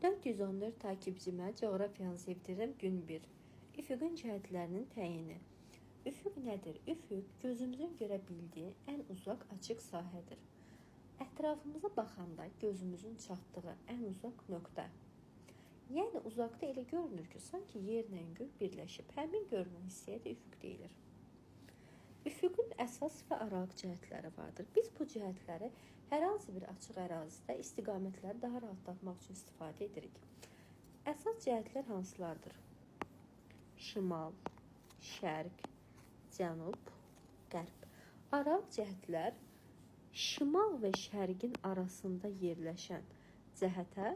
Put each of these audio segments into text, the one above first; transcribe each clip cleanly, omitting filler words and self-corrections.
414 takipçimə coğrafiyanı sevdirirəm gün 1. Üfüqün cəhətlərinin təyini. Üfüq nədir? Üfüq gözümüzün görə bildiyi ən uzaq açıq sahədir. Ətrafımıza baxanda gözümüzün çatdığı ən uzaq nöqtə. Yəni uzaqda elə görünür ki, sanki yerlə göy birləşib. Həmin görünən hissəyə də üfüq deyilir. Üfüqün əsas və araq cəhətləri vardır. Biz bu cəhətləri hər hansı bir açıq ərazidə istiqamətləri daha rahat tapmaq üçün istifadə edirik. Əsas cəhətlər hansılardır? Şimal, şərq, cənub, qərb. Araq cəhətlər şimal və şərqin arasında yerləşən cəhətə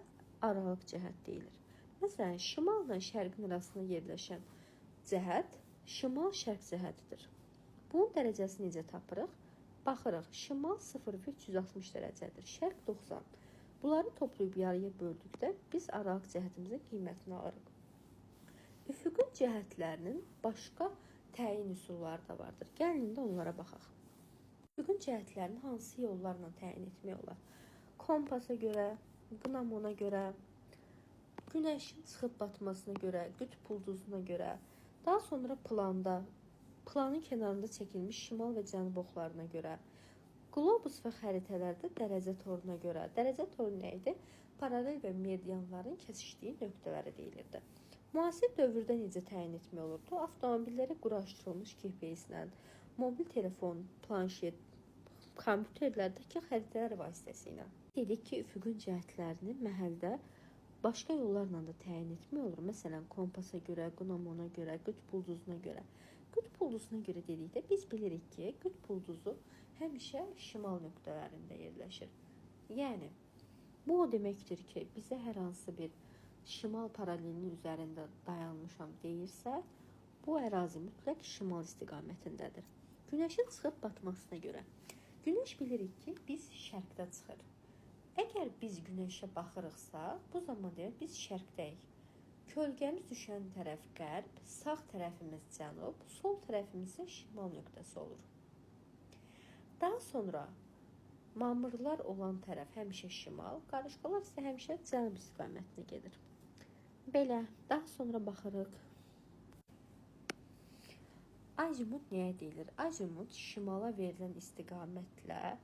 araq cəhət deyilir. Məsələn, şimalla şərqin arasında yerləşən cəhət şimal-şərq cəhətidir. Bunun dərəcəsini necə tapırıq? Baxırıq, şimal 0,360 dərəcədir, şərq 90. Bunları toplayıb yarıya böldükdə biz araq cəhətimizin qiymətini alırıq. Üfüqün cəhətlərinin başqa təyin üsulları da vardır. Gəlin indi onlara baxaq. Üfüqün cəhətlərini hansı yollarla təyin etmək olar? Kompasa görə, qınamona görə, günəşin çıxıb batmasına görə, qütb ulduzuna görə, daha sonra planın kənarında çəkilmiş şimal və cənub oxlarına görə, qlobus və xəritələrdə dərəcə toruna görə. Dərəcə toru nə idi? Paralel və meridianların kəsişdiyi nöqtələri deyilirdi. Müasir dövrdə necə təyin etmək olurdu? Avtomobillərə quraşdırılmış GPS-lə, mobil telefon, planşet, kompüterlərdəki xəritələr vasitəsilə. Dedik ki, üfüqün cəhətlərini məhəldə başqa yollarla da təyin etmək olur. Məsələn, kompasa görə, qınamona görə, qütb ulduzuna görə. Qütb ulduzuna görə dedikdə biz bilirik ki, qütb ulduzu həmişə şimal nöqtələrində yerləşir. Yəni, bu o deməkdir ki, bizə hər hansı bir şimal paralelinin üzərində dayanmışam deyirsə, bu ərazi mütləq şimal istiqamətindədir. Günəşin çıxıb batmasına görə. Günəş bilirik ki, biz şərqdə çıxır. Əgər biz günəşə baxırıqsa, bu zaman demək biz şərqdəyik. Kölgəmiz düşən tərəf qərb, sağ tərəfimiz cənub, sol tərəfimiz isə şimal nöqtəsi olur. Daha sonra mamırlar olan tərəf həmişə şimal, qarışqalar isə həmişə cənub istiqamətinə gedir. Belə, daha sonra baxırıq. Azimut nəyə deyilir? Azimut şimala verilən istiqamətlə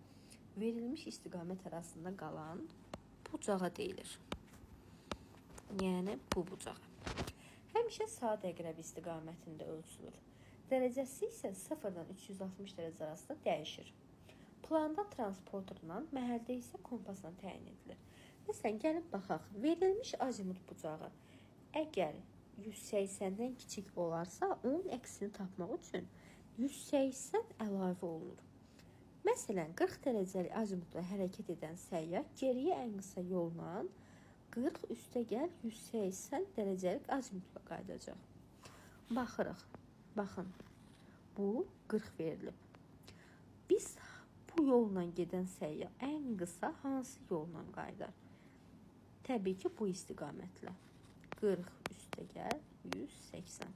verilmiş istiqamət arasında qalan bucağa deyilir. Yəni bu bucağa. Həmişə saat əqrəbi istiqamətində ölçülür. Dərəcəsi isə 0-dan 360 dərəcə arasında dəyişir. Planda transporterla, məhəldə isə kompasla təyin edilir. Məsələn, gəlib baxaq. Verilmiş azimut bucağı əgər 180-dən kiçik olarsa, onun əksini tapmaq üçün 180 əlavə olunur. Məsələn, 40 dərəcəlik azimutla hərəkət edən səyyah geriyə ən qısa yolla 40 üstə gəl 180 dərəcəlik azimutla qayıdacaq. Baxırıq. Baxın. Bu 40 verilib. Biz bu yolla gedən səyyah ən qısa hansı yolla qayıdar? Təbii ki, bu istiqamətlə. 40 üstə gəl 180.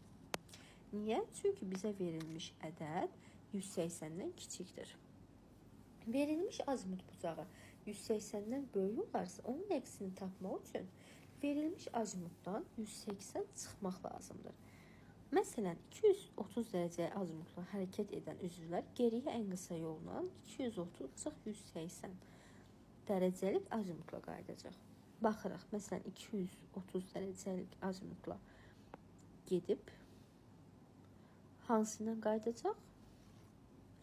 Niyə? Çünki bizə verilmiş ədəd 180-dən kiçikdir. Verilmiş azimut bucağı 180-dən böyük olarsa, onun əksini tapmaq üçün verilmiş azimutdan 180 çıxmaq lazımdır. Məsələn, 230 dərəcə azimutla hərəkət edən üzvlər geriyə ən qısa yolla 230-180 dərəcəlik azimutla qayıdacaq. Baxırıq, məsələn, 230 dərəcəlik azimutla gedib hansı ilə qayıdacaq?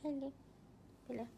50. Belə.